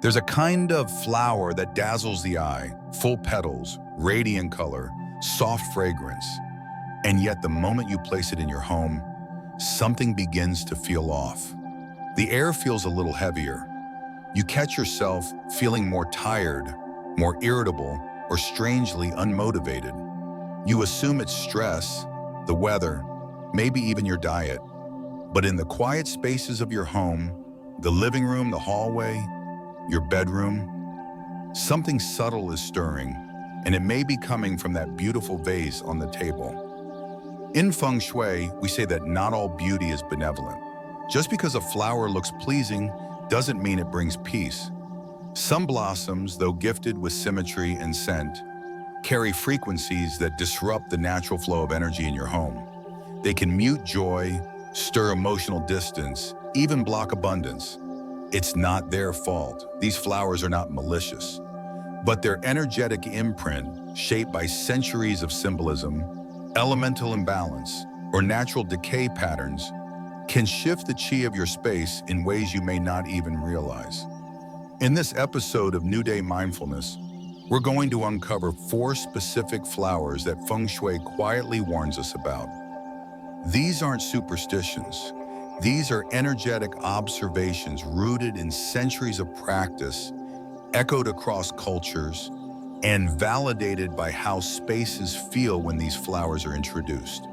There's a kind of flower that dazzles the eye, full petals, radiant color, soft fragrance. And yet the moment you place it in your home, something begins to feel off. The air feels a little heavier. You catch yourself feeling more tired, more irritable, or strangely unmotivated. You assume it's stress, the weather, maybe even your diet. But in the quiet spaces of your home, the living room, the hallway, your bedroom, something subtle is stirring, and it may be coming from that beautiful vase on the table. In Feng Shui, we say that not all beauty is benevolent. Just because a flower looks pleasing doesn't mean it brings peace. Some blossoms, though gifted with symmetry and scent, carry frequencies that disrupt the natural flow of energy in your home. They can mute joy, stir emotional distance, even block abundance. It's not their fault. These flowers are not malicious, but their energetic imprint, shaped by centuries of symbolism, elemental imbalance, or natural decay patterns, can shift the chi of your space in ways you may not even realize. In this episode of New Day Mindfulness, we're going to uncover 4 specific flowers that Feng Shui quietly warns us about. These aren't superstitions. These are energetic observations rooted in centuries of practice, echoed across cultures, and validated by how spaces feel when these flowers are introduced.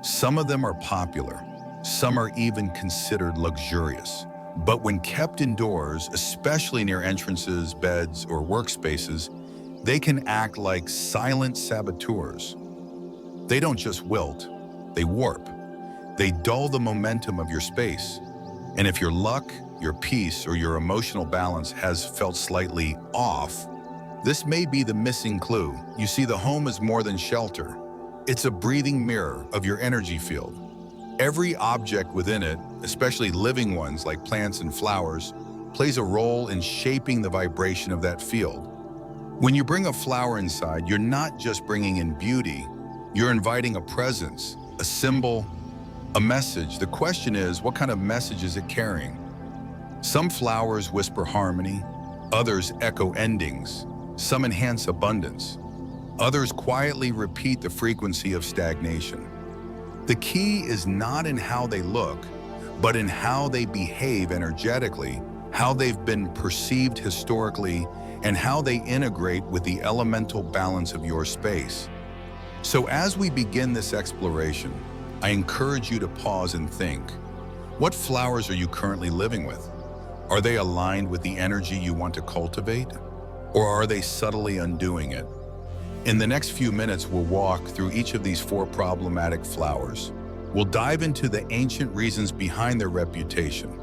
Some of them are popular. Some are even considered luxurious. But when kept indoors, especially near entrances, beds, or workspaces, they can act like silent saboteurs. They don't just wilt, they warp. They dull the momentum of your space. And if your luck, your peace, or your emotional balance has felt slightly off, this may be the missing clue. You see, the home is more than shelter. It's a breathing mirror of your energy field. Every object within it, especially living ones like plants and flowers, plays a role in shaping the vibration of that field. When you bring a flower inside, you're not just bringing in beauty, you're inviting a presence, a symbol, a message. The question is, what kind of message is it carrying? Some flowers whisper harmony, others echo endings, some enhance abundance, others quietly repeat the frequency of stagnation. The key is not in how they look, but in how they behave energetically, how they've been perceived historically, and how they integrate with the elemental balance of your space. So as we begin this exploration, I encourage you to pause and think. What flowers are you currently living with? Are they aligned with the energy you want to cultivate? Or are they subtly undoing it? In the next few minutes, we'll walk through each of these 4 problematic flowers. We'll dive into the ancient reasons behind their reputation.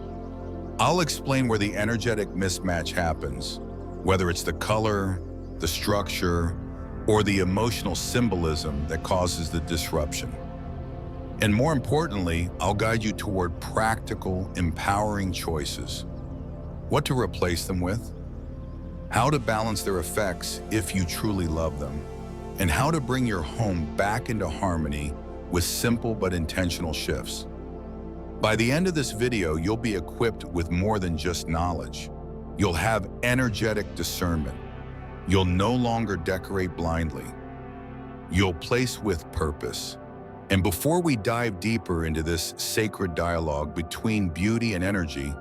I'll explain where the energetic mismatch happens, whether it's the color, the structure, or the emotional symbolism that causes the disruption. And more importantly, I'll guide you toward practical, empowering choices. What to replace them with, how to balance their effects if you truly love them, and how to bring your home back into harmony with simple but intentional shifts. By the end of this video, you'll be equipped with more than just knowledge. You'll have energetic discernment. You'll no longer decorate blindly. You'll place with purpose. And before we dive deeper into this sacred dialogue between beauty and energy,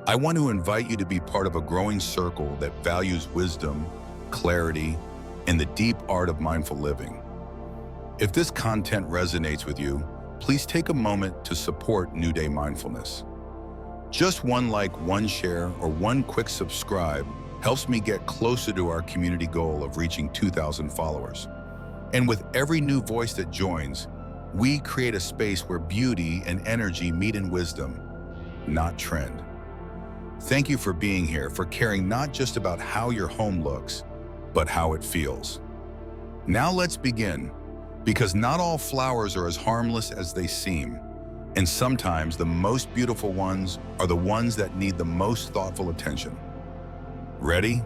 I want to invite you to be part of a growing circle that values wisdom, clarity, and the deep art of mindful living. If this content resonates with you, please take a moment to support New Day Mindfulness. Just one like, one share, or one quick subscribe helps me get closer to our community goal of reaching 2,000 followers. And with every new voice that joins, we create a space where beauty and energy meet in wisdom, not trend. Thank you for being here, for caring not just about how your home looks, but how it feels. Now let's begin, because not all flowers are as harmless as they seem, and sometimes the most beautiful ones are the ones that need the most thoughtful attention. Ready?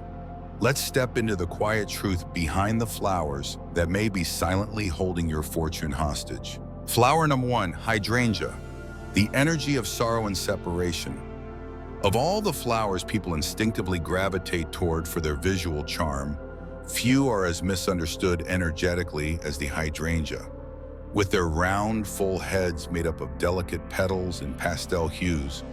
Let's step into the quiet truth behind the flowers that may be silently holding your fortune hostage. Flower number 1, hydrangea, the energy of sorrow and separation. Of all the flowers people instinctively gravitate toward for their visual charm, few are as misunderstood energetically as the hydrangea. With their round, full heads made up of delicate petals and pastel hues,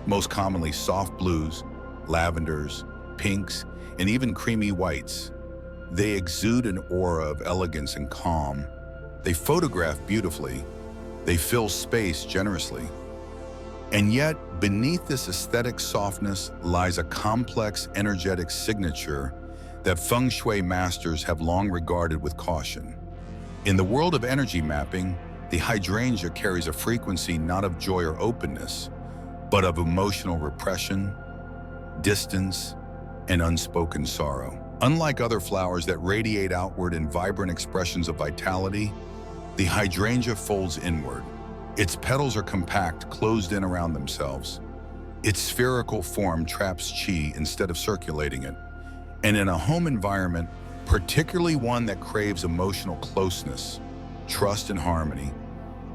most commonly soft blues, lavenders, pinks, and even creamy whites, they exude an aura of elegance and calm. They photograph beautifully, they fill space generously. And yet, beneath this aesthetic softness lies a complex energetic signature that Feng Shui masters have long regarded with caution. In the world of energy mapping, the hydrangea carries a frequency not of joy or openness, but of emotional repression, distance, and unspoken sorrow. Unlike other flowers that radiate outward in vibrant expressions of vitality, the hydrangea folds inward. Its petals are compact, closed in around themselves. Its spherical form traps qi instead of circulating it. And in a home environment, particularly one that craves emotional closeness, trust, and harmony,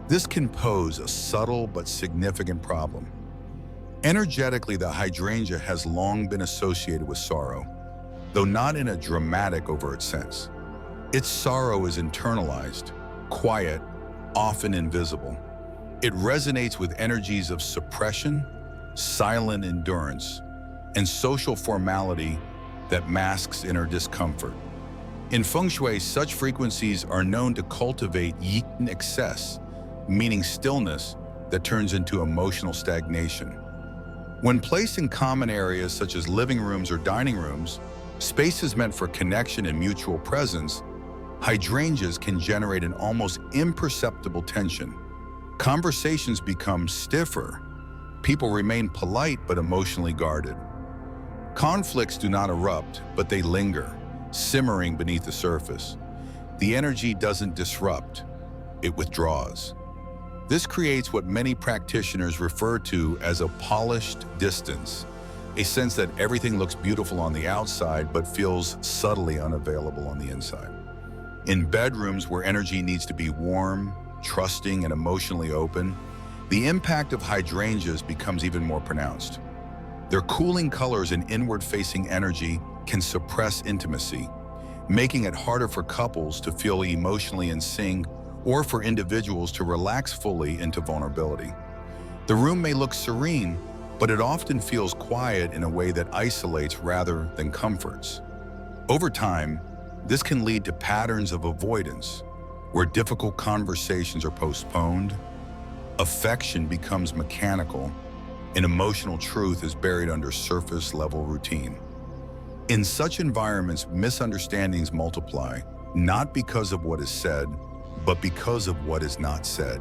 this can pose a subtle but significant problem. Energetically, the hydrangea has long been associated with sorrow, though not in a dramatic, overt sense. Its sorrow is internalized, quiet, often invisible. It resonates with energies of suppression, silent endurance, and social formality that masks inner discomfort. In Feng Shui, such frequencies are known to cultivate yin excess, meaning stillness that turns into emotional stagnation. When placed in common areas such as living rooms or dining rooms, spaces meant for connection and mutual presence, hydrangeas can generate an almost imperceptible tension. Conversations become stiffer. People remain polite but emotionally guarded. Conflicts do not erupt, but they linger, simmering beneath the surface. The energy doesn't disrupt, it withdraws. This creates what many practitioners refer to as a polished distance, a sense that everything looks beautiful on the outside but feels subtly unavailable on the inside. In bedrooms where energy needs to be warm, trusting, and emotionally open, the impact of hydrangeas becomes even more pronounced. Their cooling colors and inward-facing energy can suppress intimacy, making it harder for couples to feel emotionally in sync or for individuals to relax fully into vulnerability. The room may look serene, but it often feels quiet in a way that isolates rather than comforts. Over time, this can lead to patterns of avoidance, where difficult conversations are postponed, affection becomes mechanical, and emotional truth is buried under surface-level routine. In such environments, misunderstandings multiply, not because of what is said, but because of what is not said.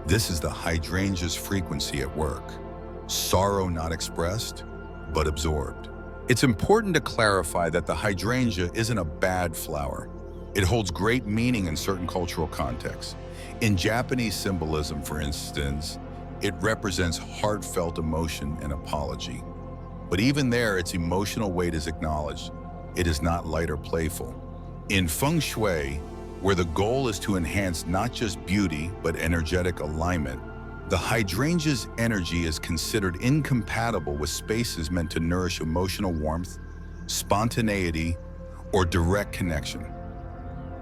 This is the hydrangea's frequency at work. Sorrow not expressed, but absorbed. It's important to clarify that the hydrangea isn't a bad flower. It holds great meaning in certain cultural contexts. In Japanese symbolism, for instance, it represents heartfelt emotion and apology. But even there, its emotional weight is acknowledged. It is not light or playful. In Feng Shui, where the goal is to enhance not just beauty, but energetic alignment, the hydrangea's energy is considered incompatible with spaces meant to nourish emotional warmth, spontaneity, or direct connection.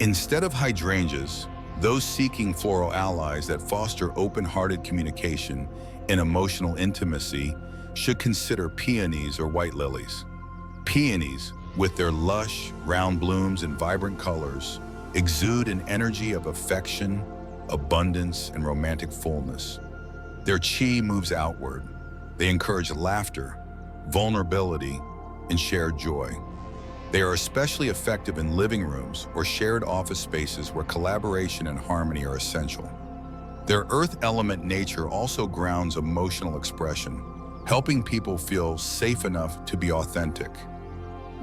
Instead of hydrangeas, those seeking floral allies that foster open-hearted communication and emotional intimacy should consider peonies or white lilies. Peonies, with their lush, round blooms and vibrant colors, exude an energy of affection, abundance, and romantic fullness. Their qi moves outward. They encourage laughter, vulnerability, and shared joy. They are especially effective in living rooms or shared office spaces where collaboration and harmony are essential. Their earth element nature also grounds emotional expression, helping people feel safe enough to be authentic.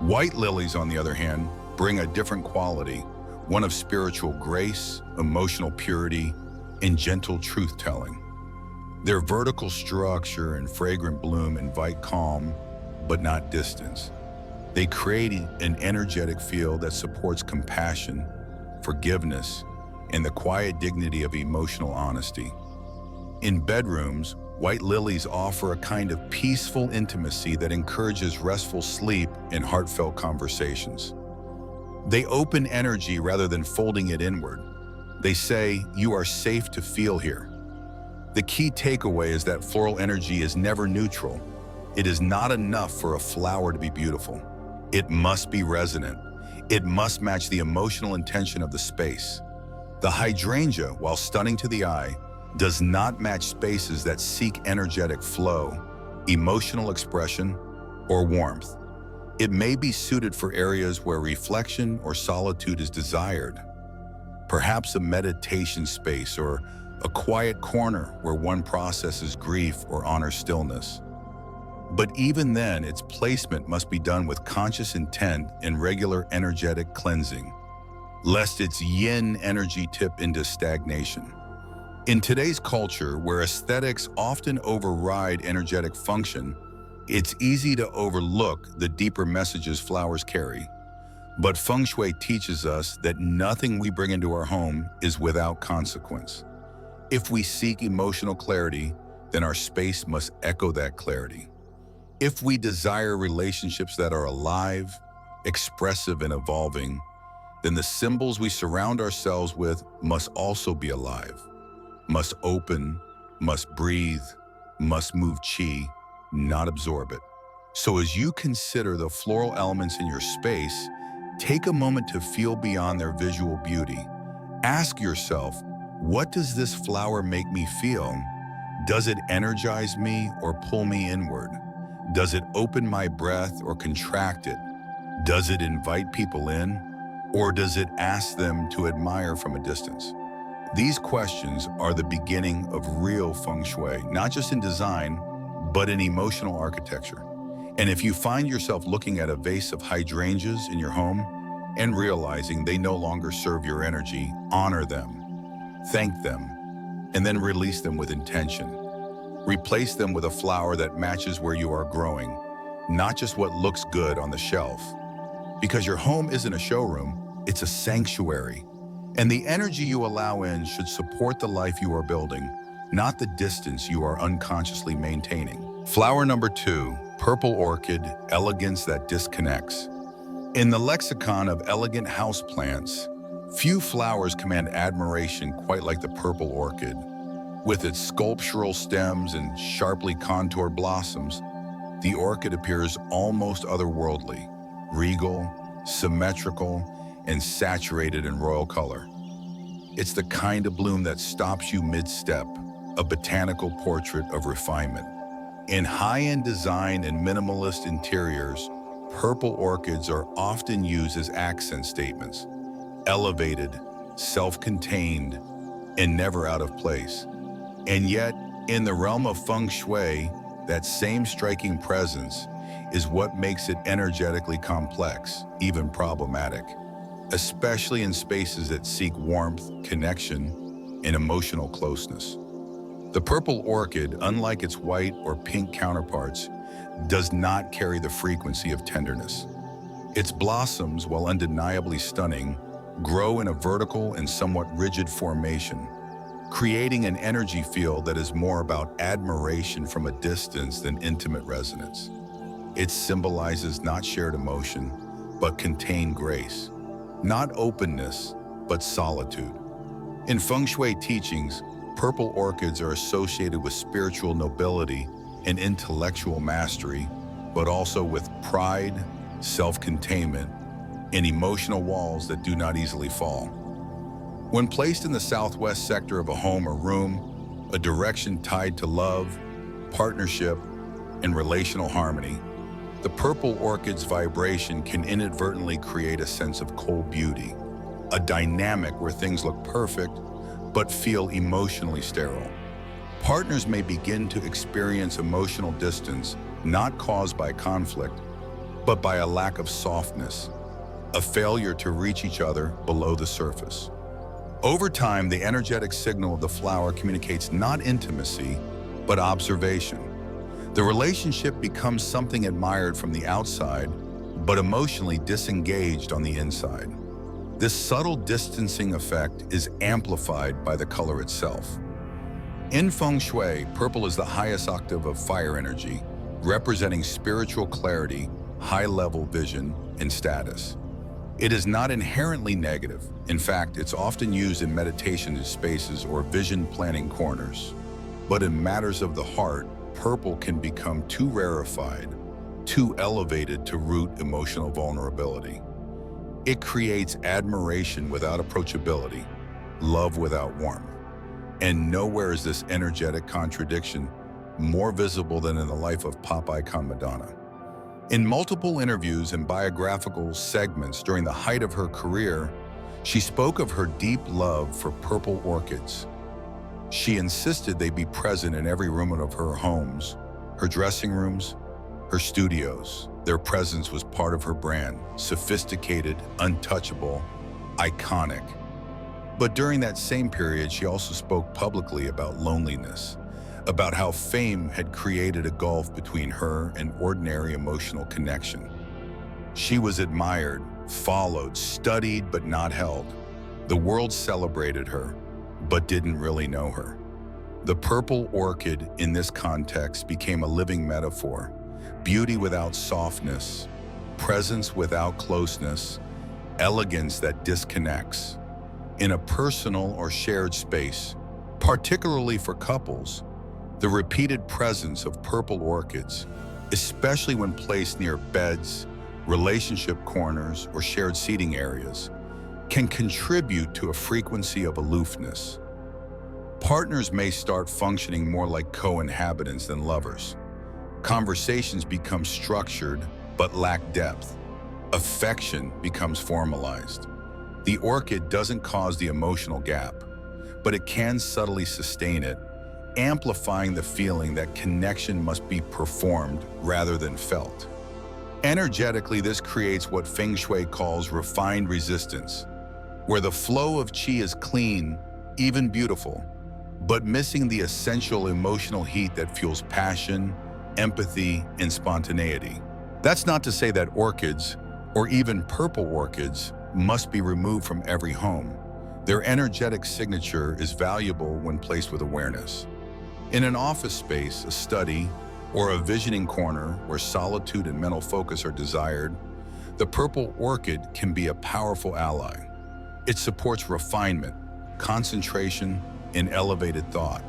White lilies, on the other hand, bring a different quality, one of spiritual grace, emotional purity, and gentle truth-telling. Their vertical structure and fragrant bloom invite calm, but not distance. They create an energetic field that supports compassion, forgiveness, and the quiet dignity of emotional honesty. In bedrooms, White lilies offer a kind of peaceful intimacy that encourages restful sleep and heartfelt conversations. They open energy rather than folding it inward. They say, "You are safe to feel here." The key takeaway is that floral energy is never neutral. It is not enough for a flower to be beautiful. It must be resonant. It must match the emotional intention of the space. The hydrangea, while stunning to the eye, does not match spaces that seek energetic flow, emotional expression, or warmth. It may be suited for areas where reflection or solitude is desired, perhaps a meditation space or a quiet corner where one processes grief or honors stillness. But even then, its placement must be done with conscious intent and regular energetic cleansing, lest its yin energy tip into stagnation. In today's culture, where aesthetics often override energetic function, it's easy to overlook the deeper messages flowers carry. But Feng Shui teaches us that nothing we bring into our home is without consequence. If we seek emotional clarity, then our space must echo that clarity. If we desire relationships that are alive, expressive, and evolving, then the symbols we surround ourselves with must also be alive, must open, must breathe, must move qi, not absorb it. So as you consider the floral elements in your space, take a moment to feel beyond their visual beauty. Ask yourself, what does this flower make me feel? Does it energize me or pull me inward? Does it open my breath or contract it? Does it invite people in? Or does it ask them to admire from a distance? These questions are the beginning of real Feng Shui, not just in design, but in emotional architecture. And if you find yourself looking at a vase of hydrangeas in your home and realizing they no longer serve your energy, honor them, thank them, and then release them with intention. Replace them with a flower that matches where you are growing, not just what looks good on the shelf. Because your home isn't a showroom, it's a sanctuary. And the energy you allow in should support the life you are building, not the distance you are unconsciously maintaining. Flower number 2, purple orchid, elegance that disconnects. In the lexicon of elegant houseplants, few flowers command admiration quite like the purple orchid. With its sculptural stems and sharply contoured blossoms, the orchid appears almost otherworldly, regal, symmetrical, and saturated in royal color. It's the kind of bloom that stops you mid-step, a botanical portrait of refinement. In high-end design and minimalist interiors, purple orchids are often used as accent statements, elevated, self-contained, and never out of place. And yet, in the realm of Feng Shui, that same striking presence is what makes it energetically complex, even problematic, especially in spaces that seek warmth, connection, and emotional closeness. The purple orchid, unlike its white or pink counterparts, does not carry the frequency of tenderness. Its blossoms, while undeniably stunning, grow in a vertical and somewhat rigid formation, creating an energy field that is more about admiration from a distance than intimate resonance. It symbolizes not shared emotion, but contained grace, not openness, but solitude. In Feng Shui teachings, purple orchids are associated with spiritual nobility and intellectual mastery, but also with pride, self-containment, and emotional walls that do not easily fall. When placed in the southwest sector of a home or room, a direction tied to love, partnership, and relational harmony, the purple orchid's vibration can inadvertently create a sense of cold beauty, a dynamic where things look perfect but feel emotionally sterile. Partners may begin to experience emotional distance not caused by conflict, but by a lack of softness, a failure to reach each other below the surface. Over time, the energetic signal of the flower communicates not intimacy, but observation. The relationship becomes something admired from the outside, but emotionally disengaged on the inside. This subtle distancing effect is amplified by the color itself. In Feng Shui, purple is the highest octave of fire energy, representing spiritual clarity, high-level vision, and status. It is not inherently negative. In fact, it's often used in meditation spaces or vision planning corners. But in matters of the heart, purple can become too rarefied, too elevated to root emotional vulnerability. It creates admiration without approachability, love without warmth. And nowhere is this energetic contradiction more visible than in the life of pop icon Madonna. In multiple interviews and biographical segments during the height of her career, she spoke of her deep love for purple orchids. She insisted they be present in every room of her homes, her dressing rooms, her studios. Their presence was part of her brand, sophisticated, untouchable, iconic. But during that same period, she also spoke publicly about loneliness, about how fame had created a gulf between her and ordinary emotional connection. She was admired, followed, studied, but not held. The world celebrated her, but didn't really know her. The purple orchid in this context became a living metaphor: beauty without softness, presence without closeness, elegance that disconnects. In a personal or shared space, particularly for couples, the repeated presence of purple orchids, especially when placed near beds, relationship corners, or shared seating areas, can contribute to a frequency of aloofness. Partners may start functioning more like co-inhabitants than lovers. Conversations become structured but lack depth. Affection becomes formalized. The orchid doesn't cause the emotional gap, but it can subtly sustain it, amplifying the feeling that connection must be performed rather than felt. Energetically, this creates what Feng Shui calls refined resistance, where the flow of qi is clean, even beautiful, but missing the essential emotional heat that fuels passion, empathy, and spontaneity. That's not to say that orchids, or even purple orchids, must be removed from every home. Their energetic signature is valuable when placed with awareness. In an office space, a study, or a visioning corner where solitude and mental focus are desired, the purple orchid can be a powerful ally. It supports refinement, concentration, and elevated thought.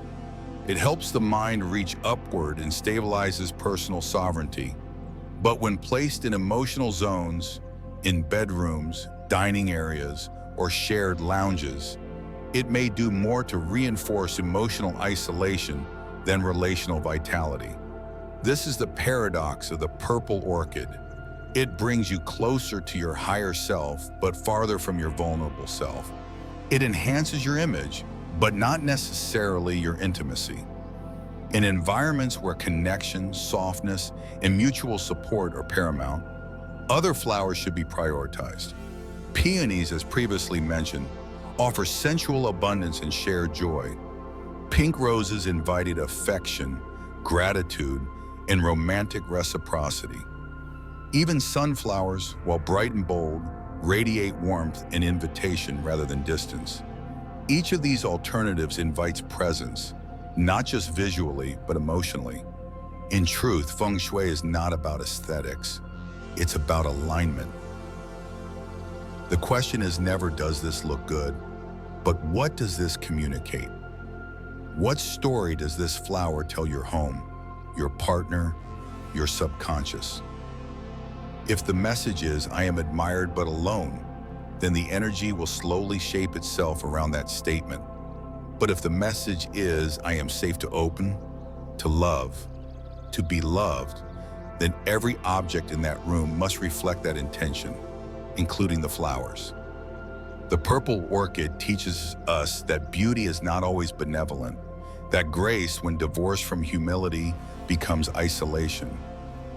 It helps the mind reach upward and stabilizes personal sovereignty. But when placed in emotional zones, in bedrooms, dining areas, or shared lounges, it may do more to reinforce emotional isolation than relational vitality. This is the paradox of the purple orchid. It brings you closer to your higher self, but farther from your vulnerable self. It enhances your image, but not necessarily your intimacy. In environments where connection, softness, and mutual support are paramount, other flowers should be prioritized. Peonies, as previously mentioned, offer sensual abundance and shared joy. Pink roses invited affection, gratitude, and romantic reciprocity. Even sunflowers, while bright and bold, radiate warmth and invitation rather than distance. Each of these alternatives invites presence, not just visually, but emotionally. In truth, Feng Shui is not about aesthetics. It's about alignment. The question is never, does this look good? But what does this communicate? What story does this flower tell your home, your partner, your subconscious? If the message is, I am admired but alone, then the energy will slowly shape itself around that statement. But if the message is, I am safe to open, to love, to be loved, then every object in that room must reflect that intention, including the flowers. The purple orchid teaches us that beauty is not always benevolent, that grace, when divorced from humility, becomes isolation,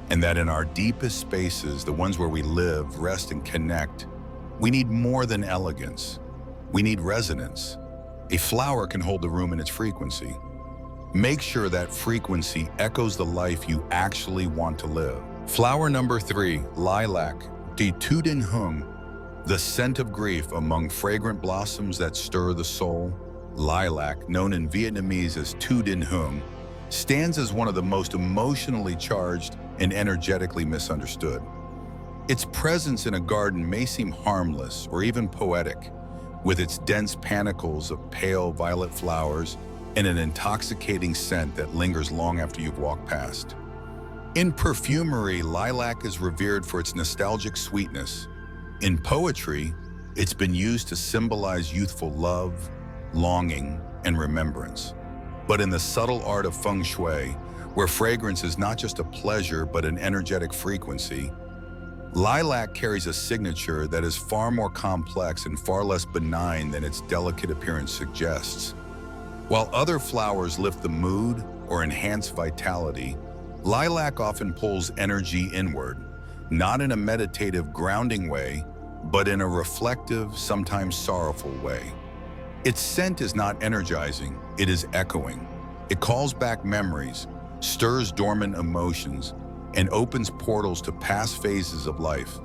and that in our deepest spaces, the ones where we live, rest, and connect, we need more than elegance. We need resonance. A flower can hold the room in its frequency. Make sure that frequency echoes the life you actually want to live. Flower number 3, lilac, Die Tüdenhung, the scent of grief among fragrant blossoms that stir the soul. Lilac, known in Vietnamese as Tu Dinh Hung, stands as one of the most emotionally charged and energetically misunderstood. Its presence in a garden may seem harmless or even poetic, with its dense panicles of pale violet flowers and an intoxicating scent that lingers long after you've walked past. In perfumery, lilac is revered for its nostalgic sweetness. In poetry, it's been used to symbolize youthful love, longing, and remembrance. But in the subtle art of Feng Shui, where fragrance is not just a pleasure but an energetic frequency, lilac carries a signature that is far more complex and far less benign than its delicate appearance suggests. While other flowers lift the mood or enhance vitality, lilac often pulls energy inward, not in a meditative, grounding way, but in a reflective, sometimes sorrowful way. Its scent is not energizing, it is echoing. It calls back memories, stirs dormant emotions, and opens portals to past phases of life,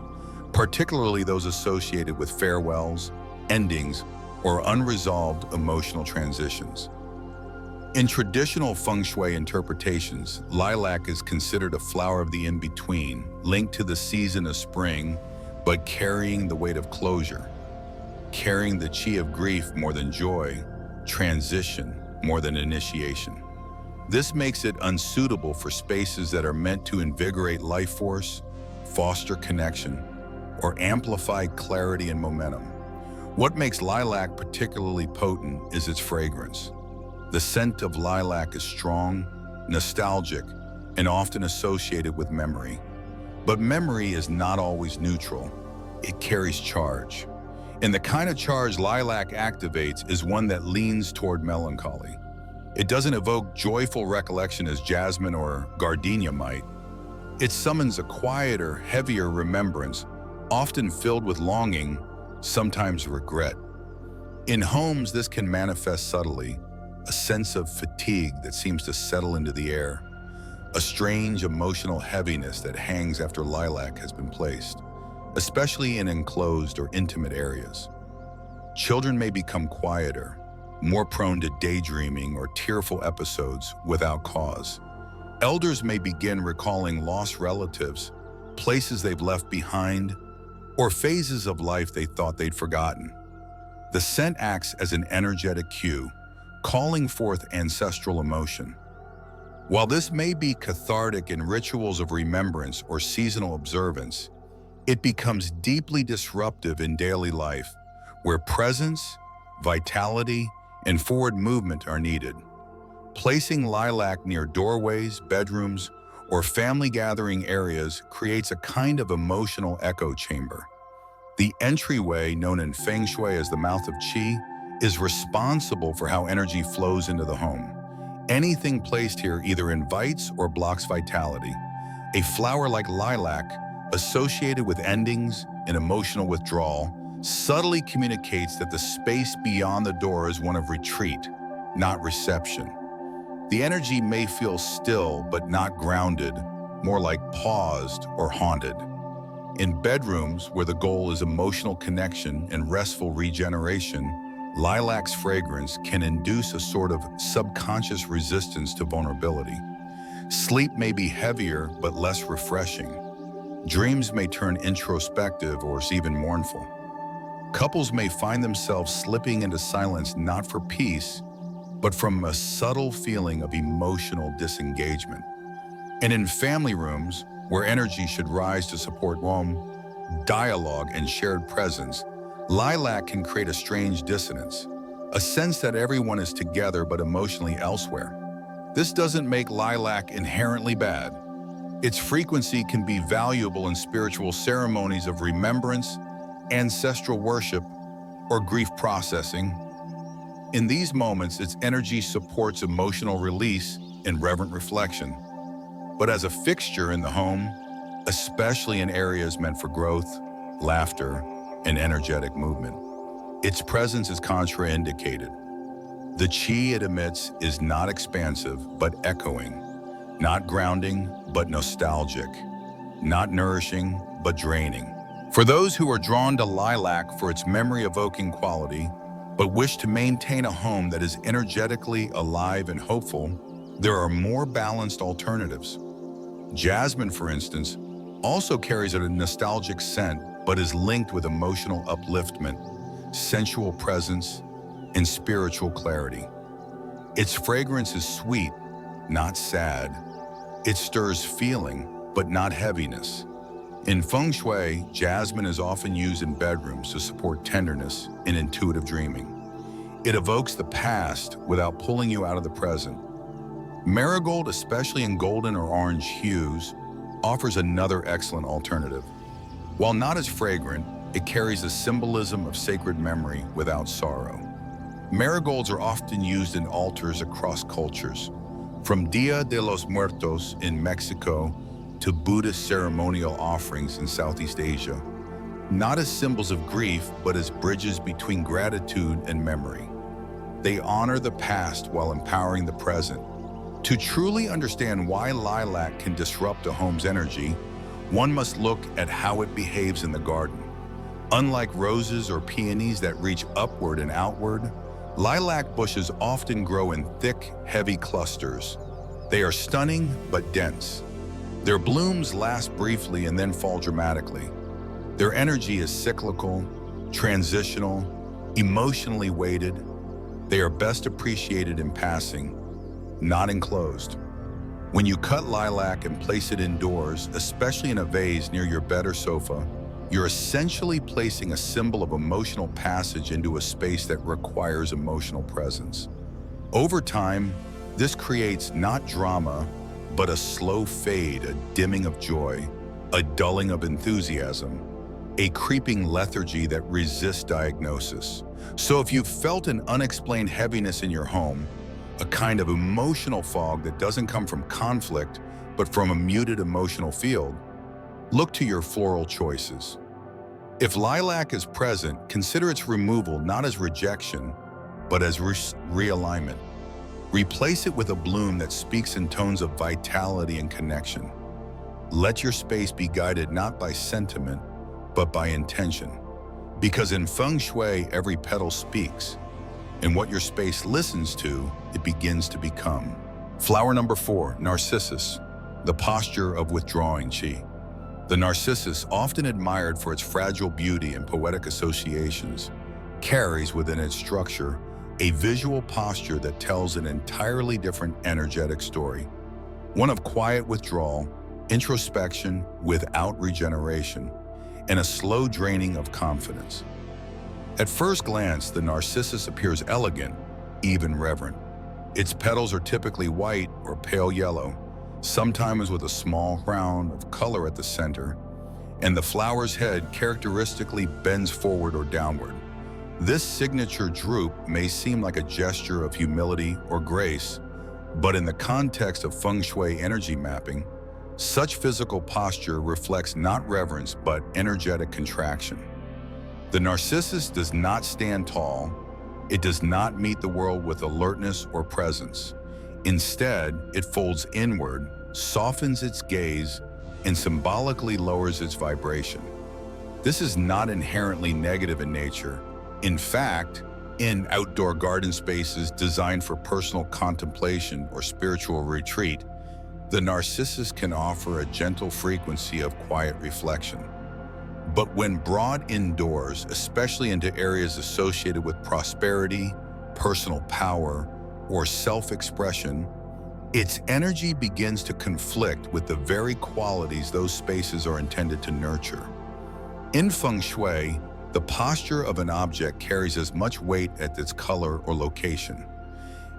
particularly those associated with farewells, endings, or unresolved emotional transitions. In traditional Feng Shui interpretations, lilac is considered a flower of the in-between, linked to the season of spring, but carrying the weight of closure, carrying the chi of grief more than joy, transition more than initiation. This makes it unsuitable for spaces that are meant to invigorate life force, foster connection, or amplify clarity and momentum. What makes lilac particularly potent is its fragrance. The scent of lilac is strong, nostalgic, and often associated with memory. But memory is not always neutral. It carries charge. And the kind of charge lilac activates is one that leans toward melancholy. It doesn't evoke joyful recollection as jasmine or gardenia might. It summons a quieter, heavier remembrance, often filled with longing, sometimes regret. In homes, this can manifest subtly, a sense of fatigue that seems to settle into the air, a strange emotional heaviness that hangs after lilac has been placed, especially in enclosed or intimate areas. Children may become quieter, more prone to daydreaming or tearful episodes without cause. Elders may begin recalling lost relatives, places they've left behind, or phases of life they thought they'd forgotten. The scent acts as an energetic cue, calling forth ancestral emotion. While this may be cathartic in rituals of remembrance or seasonal observance, it becomes deeply disruptive in daily life, where presence, vitality, and forward movement are needed. Placing lilac near doorways, bedrooms, or family gathering areas creates a kind of emotional echo chamber. The entryway, known in Feng Shui as the mouth of qi, is responsible for how energy flows into the home. Anything placed here either invites or blocks vitality. A flower like lilac, associated with endings and emotional withdrawal, subtly communicates that the space beyond the door is one of retreat, not reception. The energy may feel still but not grounded, more like paused or haunted. In bedrooms, where the goal is emotional connection and restful regeneration, lilac's fragrance can induce a sort of subconscious resistance to vulnerability. Sleep may be heavier but less refreshing. Dreams may turn introspective or even mournful. Couples may find themselves slipping into silence not for peace, but from a subtle feeling of emotional disengagement. And in family rooms, where energy should rise to support warmth, dialogue, and shared presence, lilac can create a strange dissonance, a sense that everyone is together but emotionally elsewhere. This doesn't make lilac inherently bad. Its frequency can be valuable in spiritual ceremonies of remembrance, ancestral worship, or grief processing. In these moments, its energy supports emotional release and reverent reflection. But as a fixture in the home, especially in areas meant for growth, laughter, and energetic movement, its presence is contraindicated. The chi it emits is not expansive, but echoing, not grounding, but nostalgic, not nourishing, but draining. For those who are drawn to lilac for its memory-evoking quality, but wish to maintain a home that is energetically alive and hopeful, there are more balanced alternatives. Jasmine, for instance, also carries a nostalgic scent but is linked with emotional upliftment, sensual presence, and spiritual clarity. Its fragrance is sweet, not sad. It stirs feeling, but not heaviness. In Feng Shui, jasmine is often used in bedrooms to support tenderness and intuitive dreaming. It evokes the past without pulling you out of the present. Marigold, especially in golden or orange hues, offers another excellent alternative. While not as fragrant, it carries a symbolism of sacred memory without sorrow. Marigolds are often used in altars across cultures, from Dia de los Muertos in Mexico to Buddhist ceremonial offerings in Southeast Asia, not as symbols of grief, but as bridges between gratitude and memory. They honor the past while empowering the present. To truly understand why lilac can disrupt a home's energy, one must look at how it behaves in the garden. Unlike roses or peonies that reach upward and outward, lilac bushes often grow in thick, heavy clusters. They are stunning but dense. Their blooms last briefly and then fall dramatically. Their energy is cyclical, transitional, emotionally weighted. They are best appreciated in passing, not enclosed. When you cut lilac and place it indoors, especially in a vase near your bed or sofa, you're essentially placing a symbol of emotional passage into a space that requires emotional presence. Over time, this creates not drama, but a slow fade, a dimming of joy, a dulling of enthusiasm, a creeping lethargy that resists diagnosis. So if you've felt an unexplained heaviness in your home, a kind of emotional fog that doesn't come from conflict, but from a muted emotional field, look to your floral choices. If lilac is present, consider its removal not as rejection, but as realignment. Replace it with a bloom that speaks in tones of vitality and connection. Let your space be guided not by sentiment, but by intention. Because in Feng Shui, every petal speaks, and what your space listens to, it begins to become. Flower number 4, narcissus, the posture of withdrawing qi. The narcissus, often admired for its fragile beauty and poetic associations, carries within its structure a visual posture that tells an entirely different energetic story. One of quiet withdrawal, introspection without regeneration, and a slow draining of confidence. At first glance, the narcissus appears elegant, even reverent. Its petals are typically white or pale yellow, sometimes with a small crown of color at the center, and the flower's head characteristically bends forward or downward. This signature droop may seem like a gesture of humility or grace, but in the context of Feng Shui energy mapping, such physical posture reflects not reverence but energetic contraction. The narcissus does not stand tall. It does not meet the world with alertness or presence. Instead, it folds inward, softens its gaze, and symbolically lowers its vibration. This is not inherently negative in nature. In fact, in outdoor garden spaces designed for personal contemplation or spiritual retreat, the narcissus can offer a gentle frequency of quiet reflection. But when brought indoors, especially into areas associated with prosperity, personal power, or self-expression, its energy begins to conflict with the very qualities those spaces are intended to nurture. In Feng Shui, the posture of an object carries as much weight as its color or location.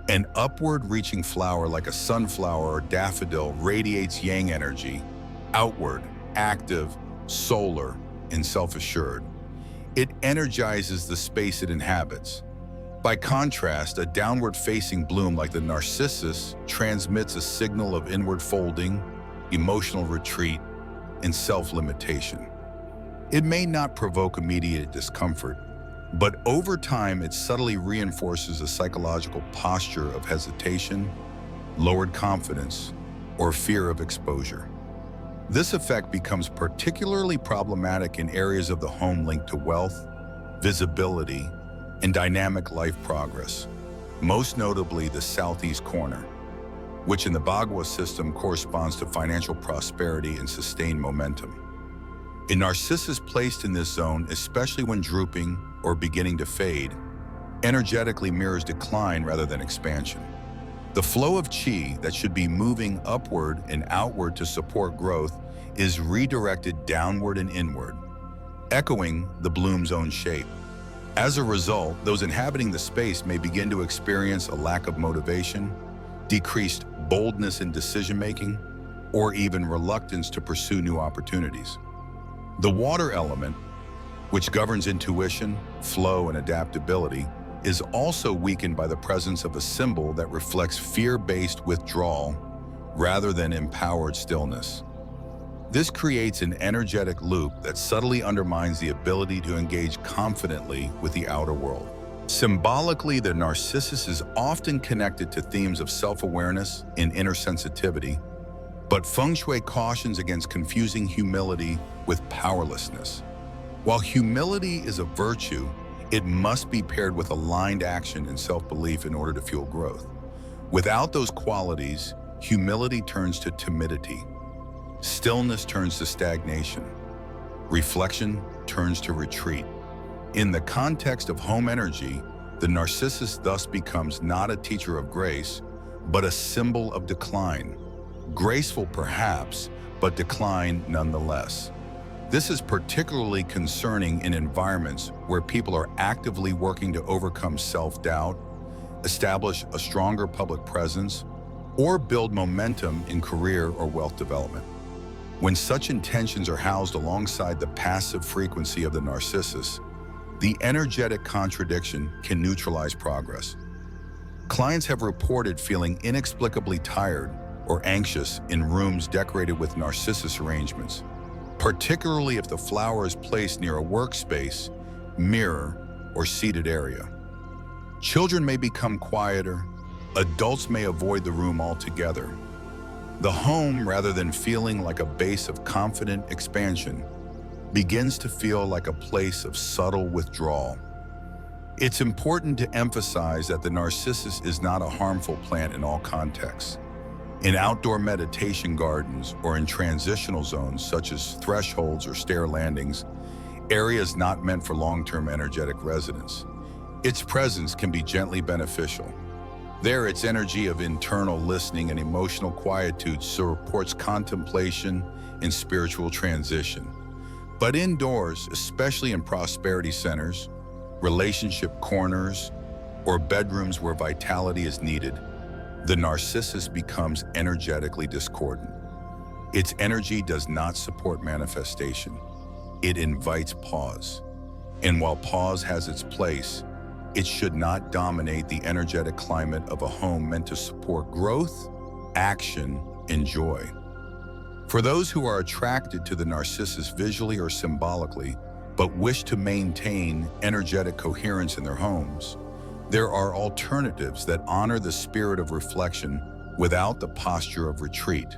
An upward-reaching flower like a sunflower or daffodil radiates yang energy, outward, active, solar, and self-assured. It energizes the space it inhabits. By contrast, a downward-facing bloom like the narcissus transmits a signal of inward folding, emotional retreat, and self-limitation. It may not provoke immediate discomfort, but over time it subtly reinforces a psychological posture of hesitation, lowered confidence, or fear of exposure. This effect becomes particularly problematic in areas of the home linked to wealth, visibility, and dynamic life progress, most notably the southeast corner, which in the Bagua system corresponds to financial prosperity and sustained momentum. A narcissus placed in this zone, especially when drooping or beginning to fade, energetically mirrors decline rather than expansion. The flow of qi that should be moving upward and outward to support growth is redirected downward and inward, echoing the bloom's own shape. As a result, those inhabiting the space may begin to experience a lack of motivation, decreased boldness in decision-making, or even reluctance to pursue new opportunities. The water element, which governs intuition, flow, and adaptability, is also weakened by the presence of a symbol that reflects fear-based withdrawal rather than empowered stillness. This creates an energetic loop that subtly undermines the ability to engage confidently with the outer world. Symbolically, the narcissus is often connected to themes of self-awareness and inner sensitivity, but Feng Shui cautions against confusing humility with powerlessness. While humility is a virtue, it must be paired with aligned action and self-belief in order to fuel growth. Without those qualities, humility turns to timidity. Stillness turns to stagnation. Reflection turns to retreat. In the context of home energy, the narcissus thus becomes not a teacher of grace, but a symbol of decline. Graceful perhaps, but decline nonetheless. This is particularly concerning in environments where people are actively working to overcome self-doubt, establish a stronger public presence, or build momentum in career or wealth development. When such intentions are housed alongside the passive frequency of the narcissus, the energetic contradiction can neutralize progress. Clients have reported feeling inexplicably tired or anxious in rooms decorated with narcissus arrangements, particularly if the flower is placed near a workspace, mirror, or seated area. Children may become quieter, adults may avoid the room altogether. The home, rather than feeling like a base of confident expansion, begins to feel like a place of subtle withdrawal. It's important to emphasize that the narcissus is not a harmful plant in all contexts. In outdoor meditation gardens or in transitional zones such as thresholds or stair landings, areas not meant for long-term energetic residence, its presence can be gently beneficial. There, its energy of internal listening and emotional quietude supports contemplation and spiritual transition. But indoors, especially in prosperity centers, relationship corners, or bedrooms where vitality is needed, the narcissus becomes energetically discordant. Its energy does not support manifestation. It invites pause. And while pause has its place, it should not dominate the energetic climate of a home meant to support growth, action, and joy. For those who are attracted to the narcissus visually or symbolically, but wish to maintain energetic coherence in their homes, there are alternatives that honor the spirit of reflection without the posture of retreat.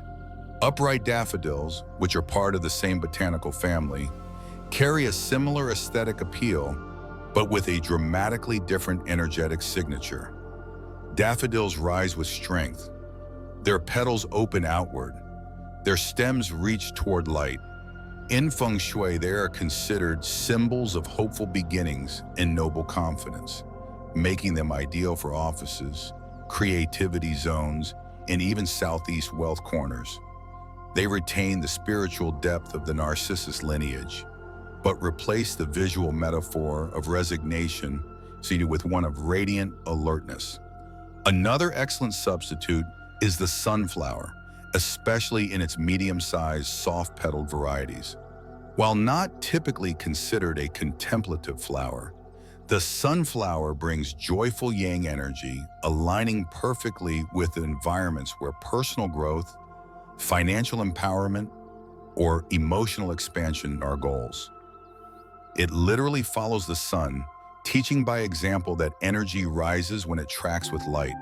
Upright daffodils, which are part of the same botanical family, carry a similar aesthetic appeal, but with a dramatically different energetic signature. Daffodils rise with strength. Their petals open outward. Their stems reach toward light. In Feng Shui, they are considered symbols of hopeful beginnings and noble confidence, making them ideal for offices, creativity zones, and even southeast wealth corners. They retain the spiritual depth of the narcissus lineage, but replace the visual metaphor of resignation seated with one of radiant alertness. Another excellent substitute is the sunflower, especially in its medium-sized, soft-petaled varieties. While not typically considered a contemplative flower, the sunflower brings joyful yang energy, aligning perfectly with environments where personal growth, financial empowerment, or emotional expansion are goals. It literally follows the sun, teaching by example that energy rises when it tracks with light.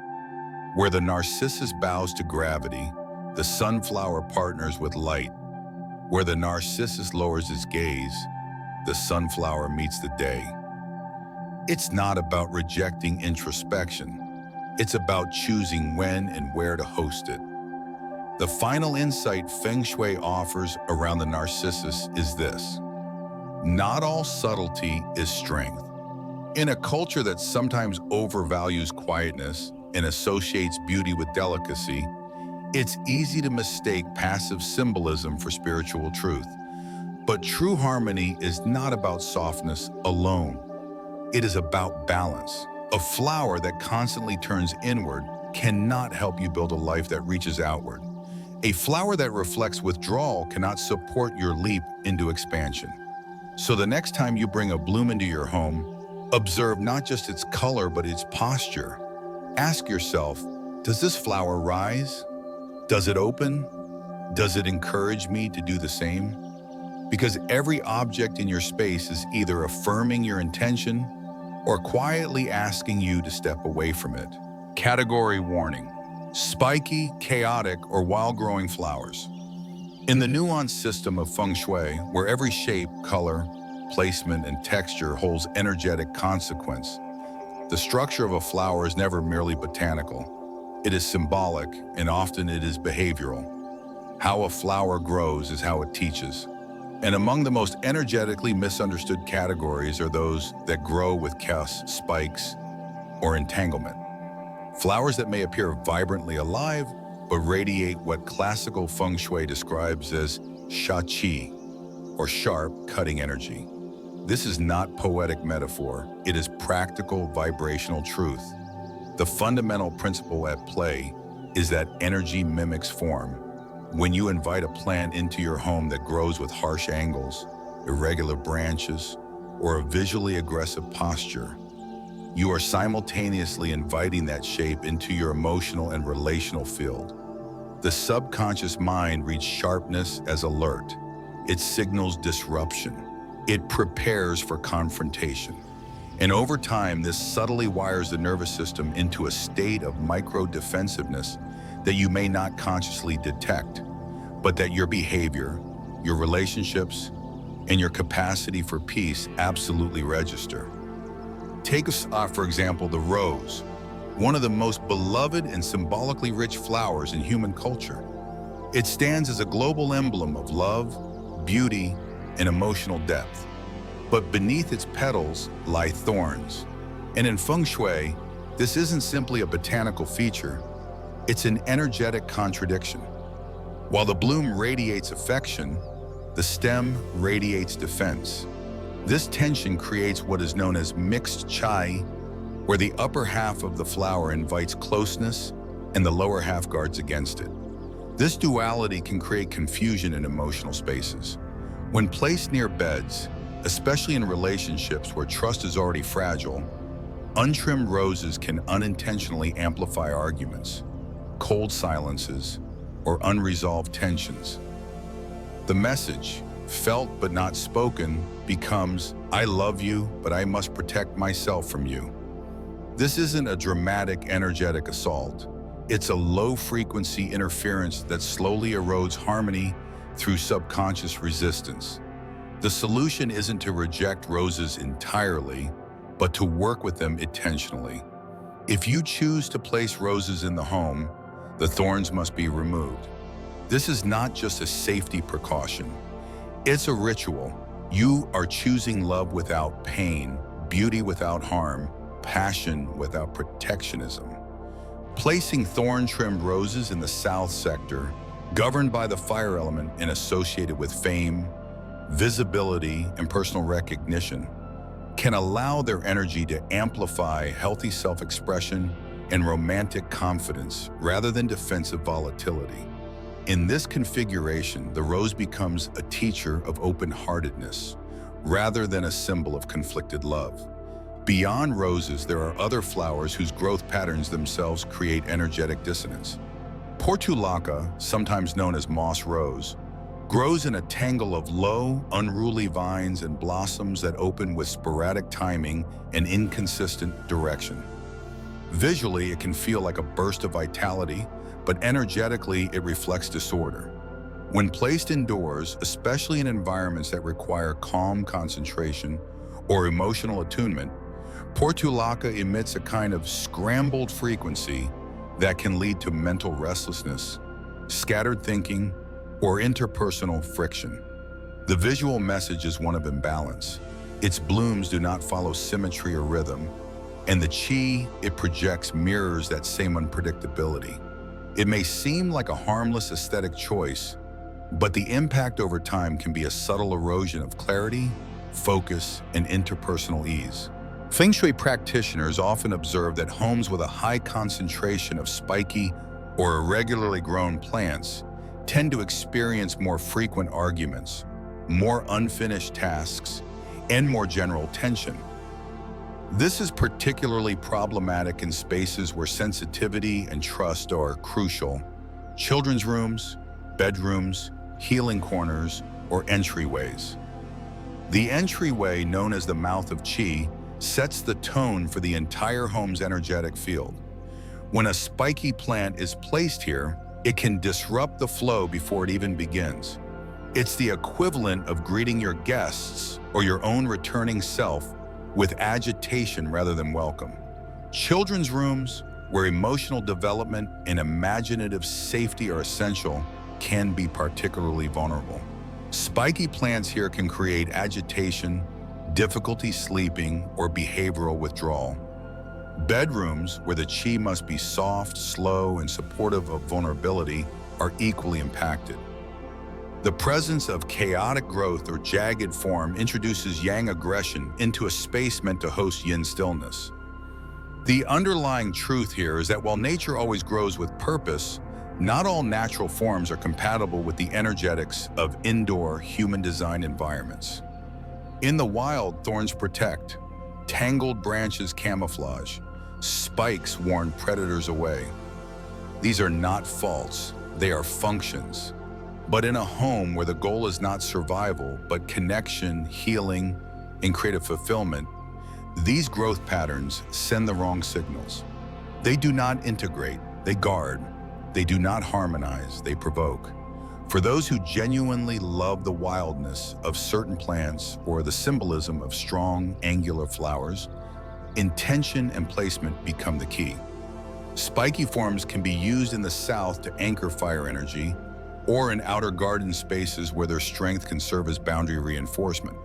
Where the narcissus bows to gravity, the sunflower partners with light. Where the narcissus lowers its gaze, the sunflower meets the day. It's not about rejecting introspection. It's about choosing when and where to host it. The final insight Feng Shui offers around the narcissus is this: not all subtlety is strength. In a culture that sometimes overvalues quietness and associates beauty with delicacy, it's easy to mistake passive symbolism for spiritual truth. But true harmony is not about softness alone. It is about balance. A flower that constantly turns inward cannot help you build a life that reaches outward. A flower that reflects withdrawal cannot support your leap into expansion. So the next time you bring a bloom into your home, observe not just its color, but its posture. Ask yourself, does this flower rise? Does it open? Does it encourage me to do the same? Because every object in your space is either affirming your intention or quietly asking you to step away from it. Category warning: spiky, chaotic, or wild-growing flowers. In the nuanced system of Feng Shui, where every shape, color, placement, and texture holds energetic consequence, the structure of a flower is never merely botanical. It is symbolic, and often it is behavioral. How a flower grows is how it teaches. And among the most energetically misunderstood categories are those that grow with chaos, spikes, or entanglement. Flowers that may appear vibrantly alive, but radiate what classical Feng Shui describes as sha-qi, or sharp, cutting energy. This is not poetic metaphor, it is practical vibrational truth. The fundamental principle at play is that energy mimics form. When you invite a plant into your home that grows with harsh angles, irregular branches, or a visually aggressive posture, you are simultaneously inviting that shape into your emotional and relational field. The subconscious mind reads sharpness as alert. It signals disruption. It prepares for confrontation. And over time, this subtly wires the nervous system into a state of micro-defensiveness that you may not consciously detect, but that your behavior, your relationships, and your capacity for peace absolutely register. Take, for example, the rose, one of the most beloved and symbolically rich flowers in human culture. It stands as a global emblem of love, beauty, and emotional depth. But beneath its petals lie thorns. And in Feng Shui, this isn't simply a botanical feature, it's an energetic contradiction. While the bloom radiates affection, the stem radiates defense. This tension creates what is known as mixed chai, where the upper half of the flower invites closeness and the lower half guards against it. This duality can create confusion in emotional spaces. When placed near beds, especially in relationships where trust is already fragile, untrimmed roses can unintentionally amplify arguments, cold silences, or unresolved tensions. The message, felt but not spoken, becomes, "I love you, but I must protect myself from you." This isn't a dramatic, energetic assault. It's a low-frequency interference that slowly erodes harmony through subconscious resistance. The solution isn't to reject roses entirely, but to work with them intentionally. If you choose to place roses in the home, the thorns must be removed. This is not just a safety precaution. It's a ritual. You are choosing love without pain, beauty without harm, passion without protectionism. Placing thorn-trimmed roses in the south sector, governed by the fire element and associated with fame, visibility, and personal recognition, can allow their energy to amplify healthy self-expression and romantic confidence rather than defensive volatility. In this configuration, the rose becomes a teacher of open-heartedness rather than a symbol of conflicted love. Beyond roses, there are other flowers whose growth patterns themselves create energetic dissonance. Portulaca, sometimes known as moss rose, grows in a tangle of low, unruly vines and blossoms that open with sporadic timing and inconsistent direction. Visually, it can feel like a burst of vitality, but energetically, it reflects disorder. When placed indoors, especially in environments that require calm concentration or emotional attunement, Portulaca emits a kind of scrambled frequency that can lead to mental restlessness, scattered thinking, or interpersonal friction. The visual message is one of imbalance. Its blooms do not follow symmetry or rhythm, and the chi it projects mirrors that same unpredictability. It may seem like a harmless aesthetic choice, but the impact over time can be a subtle erosion of clarity, focus, and interpersonal ease. Feng Shui practitioners often observe that homes with a high concentration of spiky or irregularly grown plants tend to experience more frequent arguments, more unfinished tasks, and more general tension. This is particularly problematic in spaces where sensitivity and trust are crucial: children's rooms, bedrooms, healing corners, or entryways. The entryway, known as the mouth of Qi, sets the tone for the entire home's energetic field. When a spiky plant is placed here, it can disrupt the flow before it even begins. It's the equivalent of greeting your guests or your own returning self with agitation rather than welcome. Children's rooms, where emotional development and imaginative safety are essential, can be particularly vulnerable. Spiky plants here can create agitation, difficulty sleeping, or behavioral withdrawal. Bedrooms, where the chi must be soft, slow, and supportive of vulnerability, are equally impacted. The presence of chaotic growth or jagged form introduces yang aggression into a space meant to host yin stillness. The underlying truth here is that while nature always grows with purpose, not all natural forms are compatible with the energetics of indoor, human-designed environments. In the wild, thorns protect, tangled branches camouflage, spikes warn predators away. These are not faults, they are functions. But in a home where the goal is not survival, but connection, healing, and creative fulfillment, these growth patterns send the wrong signals. They do not integrate, they guard. They do not harmonize, they provoke. For those who genuinely love the wildness of certain plants or the symbolism of strong, angular flowers, intention and placement become the key. Spiky forms can be used in the south to anchor fire energy, or in outer garden spaces where their strength can serve as boundary reinforcement.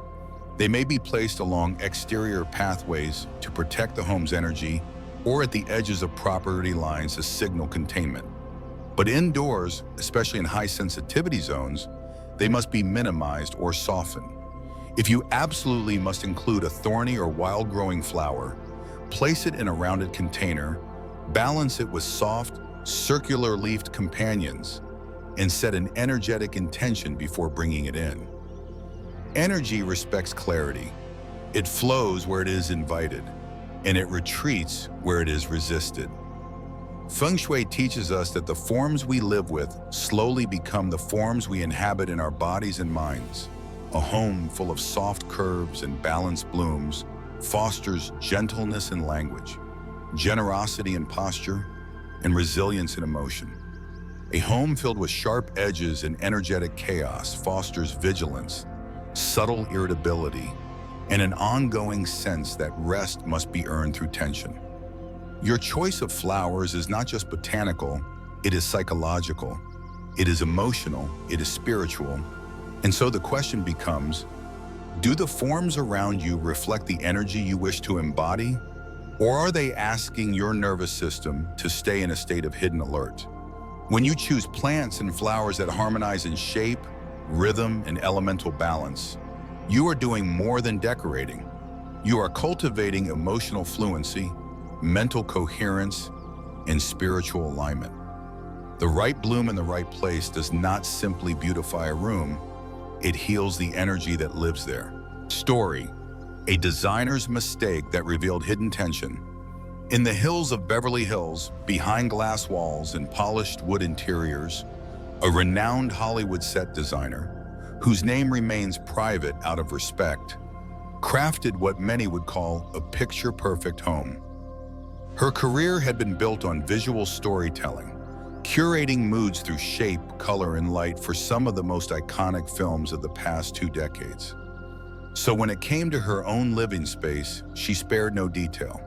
They may be placed along exterior pathways to protect the home's energy, or at the edges of property lines to signal containment. But indoors, especially in high sensitivity zones, they must be minimized or softened. If you absolutely must include a thorny or wild-growing flower, place it in a rounded container, balance it with soft, circular-leafed companions, and set an energetic intention before bringing it in. Energy respects clarity. It flows where it is invited, and it retreats where it is resisted. Feng Shui teaches us that the forms we live with slowly become the forms we inhabit in our bodies and minds. A home full of soft curves and balanced blooms fosters gentleness in language, generosity in posture, and resilience in emotion. A home filled with sharp edges and energetic chaos fosters vigilance, subtle irritability, and an ongoing sense that rest must be earned through tension. Your choice of flowers is not just botanical, it is psychological, it is emotional, it is spiritual. And so the question becomes, do the forms around you reflect the energy you wish to embody, or are they asking your nervous system to stay in a state of hidden alert? When you choose plants and flowers that harmonize in shape, rhythm, and elemental balance, you are doing more than decorating. You are cultivating emotional fluency, mental coherence, and spiritual alignment. The right bloom in the right place does not simply beautify a room, it heals the energy that lives there. Story: a designer's mistake that revealed hidden tension. In the hills of Beverly Hills, behind glass walls and polished wood interiors, a renowned Hollywood set designer, whose name remains private out of respect, crafted what many would call a picture-perfect home. Her career had been built on visual storytelling, curating moods through shape, color, and light for some of the most iconic films of the past 2 decades. So when it came to her own living space, she spared no detail.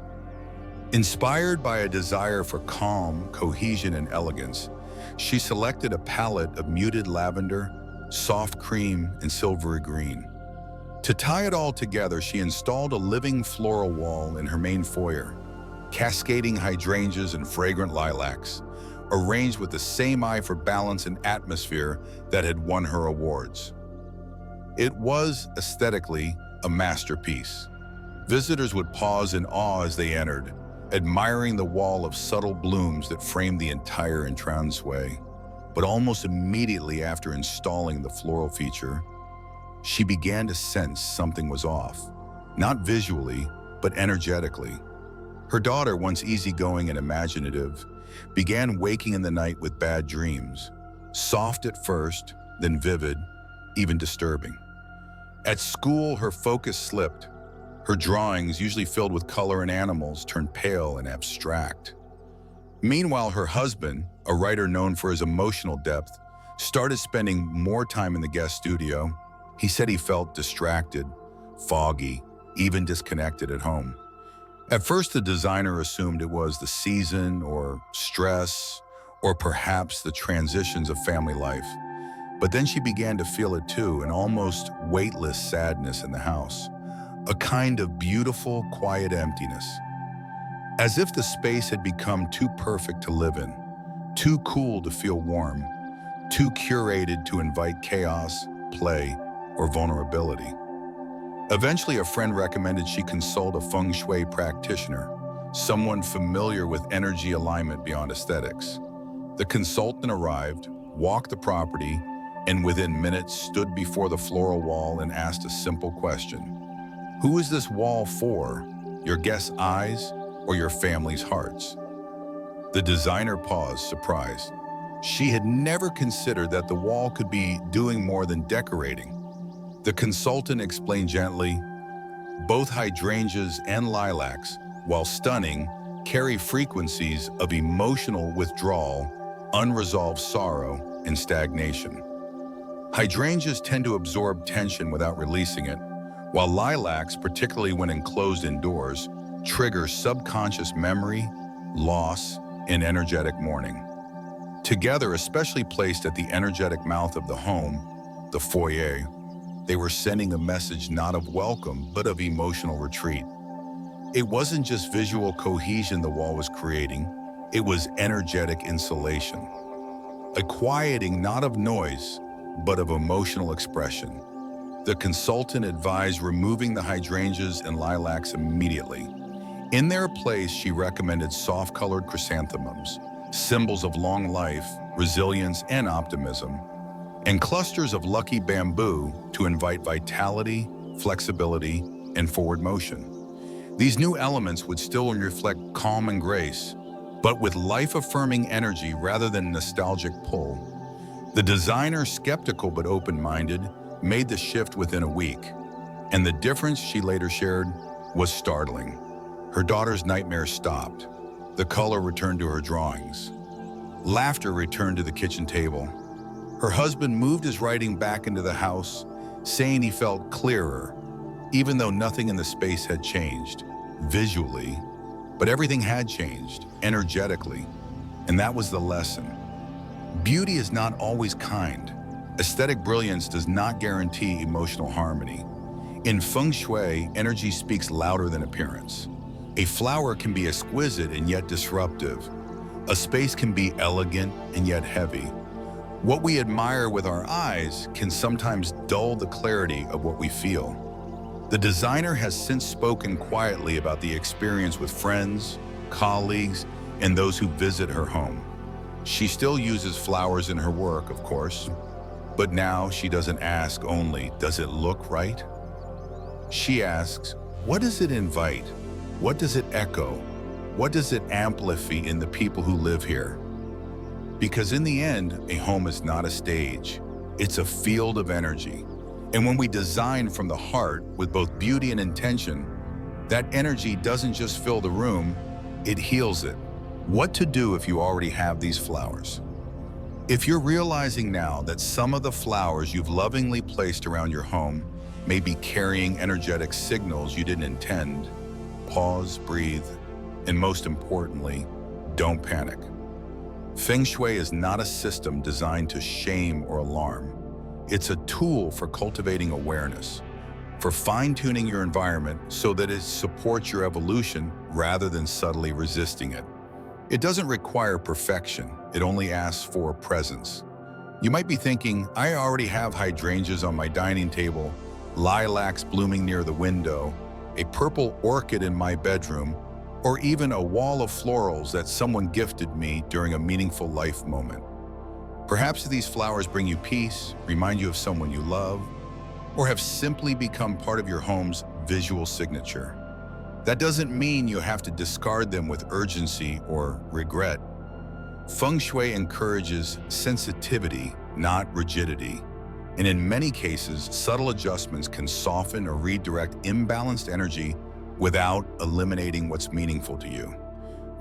Inspired by a desire for calm, cohesion, and elegance, she selected a palette of muted lavender, soft cream, and silvery green. To tie it all together, she installed a living floral wall in her main foyer, cascading hydrangeas and fragrant lilacs, arranged with the same eye for balance and atmosphere that had won her awards. It was, aesthetically, a masterpiece. Visitors would pause in awe as they entered, admiring the wall of subtle blooms that framed the entire entranceway. But almost immediately after installing the floral feature, she began to sense something was off, not visually, but energetically. Her daughter, once easygoing and imaginative, began waking in the night with bad dreams, soft at first, then vivid, even disturbing. At school, her focus slipped. Her drawings, usually filled with color and animals, turned pale and abstract. Meanwhile, her husband, a writer known for his emotional depth, started spending more time in the guest studio. He said he felt distracted, foggy, even disconnected at home. At first, the designer assumed it was the season or stress or perhaps the transitions of family life. But then she began to feel it too, an almost weightless sadness in the house, a kind of beautiful, quiet emptiness. As if the space had become too perfect to live in, too cool to feel warm, too curated to invite chaos, play, or vulnerability. Eventually, a friend recommended she consult a Feng Shui practitioner, someone familiar with energy alignment beyond aesthetics. The consultant arrived, walked the property, and within minutes stood before the floral wall and asked a simple question. Who is this wall for? Your guests' eyes or your family's hearts? The designer paused, surprised. She had never considered that the wall could be doing more than decorating. The consultant explained gently, both hydrangeas and lilacs, while stunning, carry frequencies of emotional withdrawal, unresolved sorrow, and stagnation. Hydrangeas tend to absorb tension without releasing it, while lilacs, particularly when enclosed indoors, trigger subconscious memory, loss, and energetic mourning. Together, especially placed at the energetic mouth of the home, the foyer, they were sending a message not of welcome, but of emotional retreat. It wasn't just visual cohesion the wall was creating, it was energetic insulation. A quieting not of noise, but of emotional expression. The consultant advised removing the hydrangeas and lilacs immediately. In their place, she recommended soft-colored chrysanthemums, symbols of long life, resilience, and optimism, and clusters of lucky bamboo to invite vitality, flexibility, and forward motion. These new elements would still reflect calm and grace, but with life-affirming energy rather than nostalgic pull. The designer, skeptical but open-minded, made the shift within a week, and the difference, she later shared, was startling. Her daughter's nightmares stopped. The color returned to her drawings. Laughter returned to the kitchen table. Her husband moved his writing back into the house, saying he felt clearer, even though nothing in the space had changed, visually, but everything had changed, energetically, and that was the lesson. Beauty is not always kind. Aesthetic brilliance does not guarantee emotional harmony. In Feng Shui, energy speaks louder than appearance. A flower can be exquisite and yet disruptive. A space can be elegant and yet heavy. What we admire with our eyes can sometimes dull the clarity of what we feel. The designer has since spoken quietly about the experience with friends, colleagues, and those who visit her home. She still uses flowers in her work, of course, but now she doesn't ask only, does it look right? She asks, what does it invite? What does it echo? What does it amplify in the people who live here? Because in the end, a home is not a stage. It's a field of energy. And when we design from the heart with both beauty and intention, that energy doesn't just fill the room, it heals it. What to do if you already have these flowers? If you're realizing now that some of the flowers you've lovingly placed around your home may be carrying energetic signals you didn't intend. Pause, breathe, and most importantly, don't panic. Feng Shui is not a system designed to shame or alarm. It's a tool for cultivating awareness, for fine-tuning your environment so that it supports your evolution rather than subtly resisting it. It doesn't require perfection, it only asks for presence. You might be thinking, I already have hydrangeas on my dining table, lilacs blooming near the window, a purple orchid in my bedroom, or even a wall of florals that someone gifted me during a meaningful life moment. Perhaps these flowers bring you peace, remind you of someone you love, or have simply become part of your home's visual signature. That doesn't mean you have to discard them with urgency or regret. Feng Shui encourages sensitivity, not rigidity. And in many cases, subtle adjustments can soften or redirect imbalanced energy without eliminating what's meaningful to you.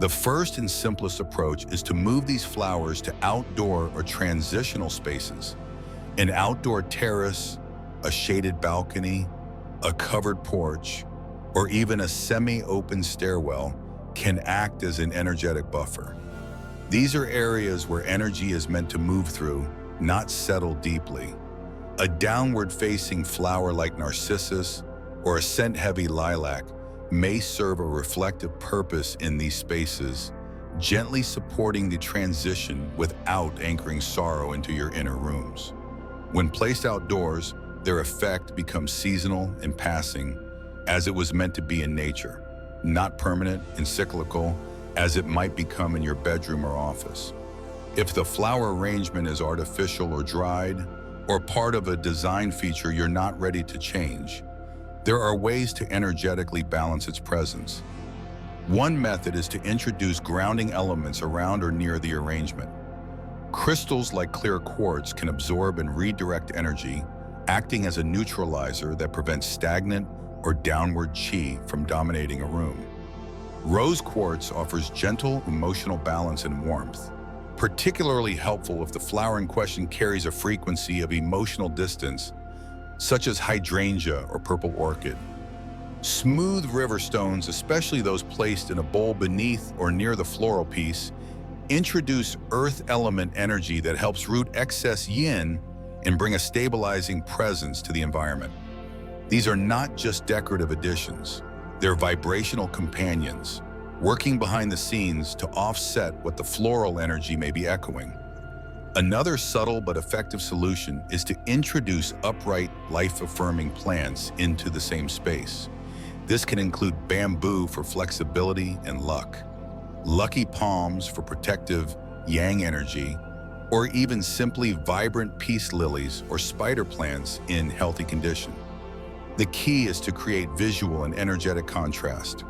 The first and simplest approach is to move these flowers to outdoor or transitional spaces. An outdoor terrace, a shaded balcony, a covered porch, or even a semi-open stairwell can act as an energetic buffer. These are areas where energy is meant to move through, not settle deeply. A downward-facing flower like narcissus or a scent-heavy lilac may serve a reflective purpose in these spaces, gently supporting the transition without anchoring sorrow into your inner rooms. When placed outdoors, their effect becomes seasonal and passing, as it was meant to be in nature, not permanent and cyclical as it might become in your bedroom or office. If the flower arrangement is artificial or dried, or part of a design feature you're not ready to change, there are ways to energetically balance its presence. One method is to introduce grounding elements around or near the arrangement. Crystals like clear quartz can absorb and redirect energy, acting as a neutralizer that prevents stagnant or downward qi from dominating a room. Rose quartz offers gentle emotional balance and warmth, particularly helpful if the flower in question carries a frequency of emotional distance, such as hydrangea or purple orchid. Smooth river stones, especially those placed in a bowl beneath or near the floral piece, introduce earth element energy that helps root excess yin and bring a stabilizing presence to the environment. These are not just decorative additions, they're vibrational companions, working behind the scenes to offset what the floral energy may be echoing. Another subtle but effective solution is to introduce upright, life-affirming plants into the same space. This can include bamboo for flexibility and luck, lucky palms for protective yang energy, or even simply vibrant peace lilies or spider plants in healthy condition. The key is to create visual and energetic contrast.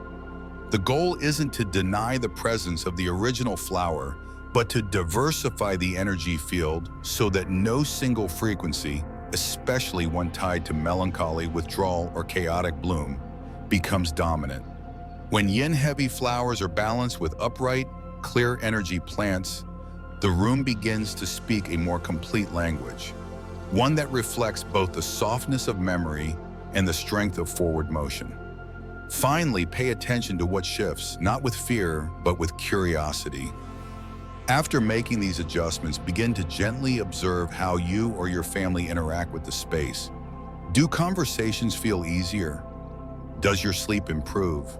The goal isn't to deny the presence of the original flower, but to diversify the energy field so that no single frequency, especially one tied to melancholy, withdrawal, or chaotic bloom, becomes dominant. When yin-heavy flowers are balanced with upright, clear energy plants, the room begins to speak a more complete language, one that reflects both the softness of memory and the strength of forward motion. Finally, pay attention to what shifts, not with fear, but with curiosity. After making these adjustments, begin to gently observe how you or your family interact with the space. Do conversations feel easier? Does your sleep improve?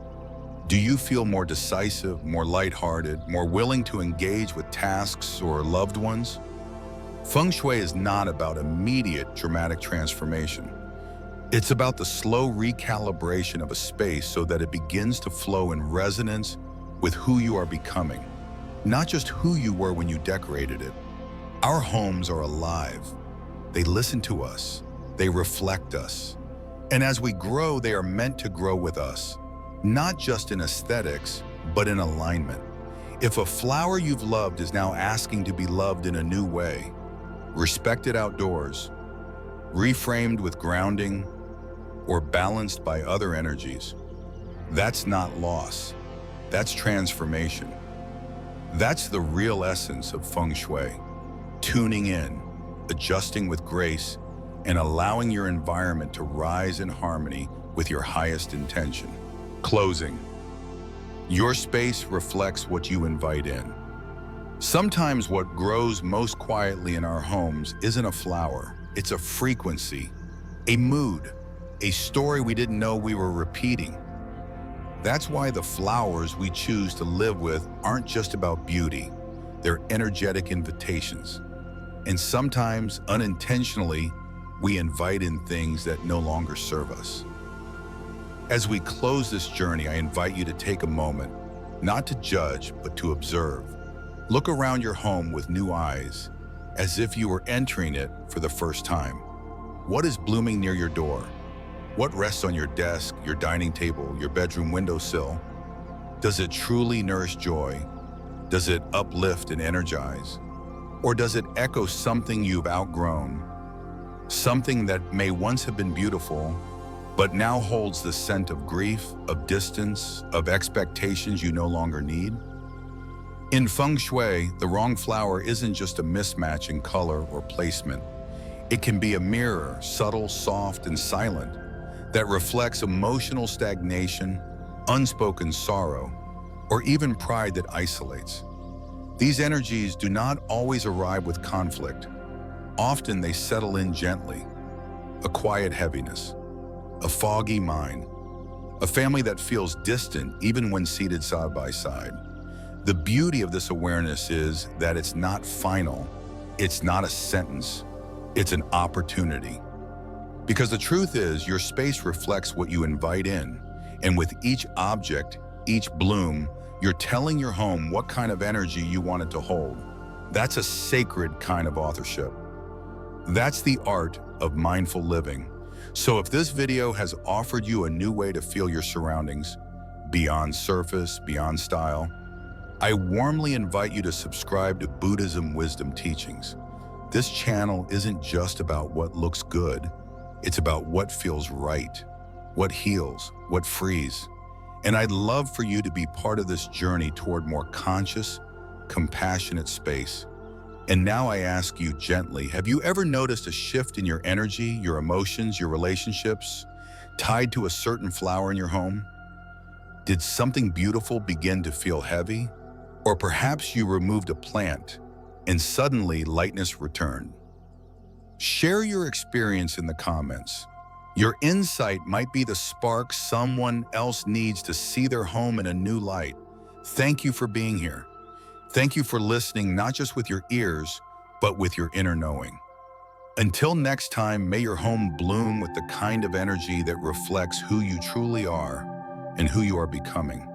Do you feel more decisive, more lighthearted, more willing to engage with tasks or loved ones? Feng Shui is not about immediate dramatic transformation. It's about the slow recalibration of a space so that it begins to flow in resonance with who you are becoming, not just who you were when you decorated it. Our homes are alive. They listen to us. They reflect us. And as we grow, they are meant to grow with us, not just in aesthetics, but in alignment. If a flower you've loved is now asking to be loved in a new way, respected outdoors, reframed with grounding, or balanced by other energies, that's not loss. That's transformation. That's the real essence of Feng Shui. Tuning in, adjusting with grace, and allowing your environment to rise in harmony with your highest intention. Closing. Your space reflects what you invite in. Sometimes what grows most quietly in our homes isn't a flower, it's a frequency, a mood, a story we didn't know we were repeating. That's why the flowers we choose to live with aren't just about beauty, they're energetic invitations. And sometimes, unintentionally, we invite in things that no longer serve us. As we close this journey, I invite you to take a moment, not to judge, but to observe. Look around your home with new eyes, as if you were entering it for the first time. What is blooming near your door? What rests on your desk, your dining table, your bedroom windowsill? Does it truly nourish joy? Does it uplift and energize? Or does it echo something you've outgrown? Something that may once have been beautiful, but now holds the scent of grief, of distance, of expectations you no longer need? In Feng Shui, the wrong flower isn't just a mismatch in color or placement. It can be a mirror, subtle, soft, and silent, that reflects emotional stagnation, unspoken sorrow, or even pride that isolates. These energies do not always arrive with conflict. Often they settle in gently, a quiet heaviness, a foggy mind, a family that feels distant even when seated side by side. The beauty of this awareness is that it's not final, it's not a sentence, it's an opportunity. Because the truth is, your space reflects what you invite in, and with each object, each bloom, you're telling your home what kind of energy you want it to hold. That's a sacred kind of authorship. That's the art of mindful living. So if this video has offered you a new way to feel your surroundings, beyond surface, beyond style, I warmly invite you to subscribe to Buddhism Wisdom Teachings. This channel isn't just about what looks good, it's about what feels right, what heals, what frees. And I'd love for you to be part of this journey toward more conscious, compassionate space. And now I ask you gently, have you ever noticed a shift in your energy, your emotions, your relationships, tied to a certain flower in your home? Did something beautiful begin to feel heavy? Or perhaps you removed a plant and suddenly lightness returned. Share your experience in the comments. Your insight might be the spark someone else needs to see their home in a new light. Thank you for being here. Thank you for listening, not just with your ears, but with your inner knowing. Until next time, may your home bloom with the kind of energy that reflects who you truly are and who you are becoming.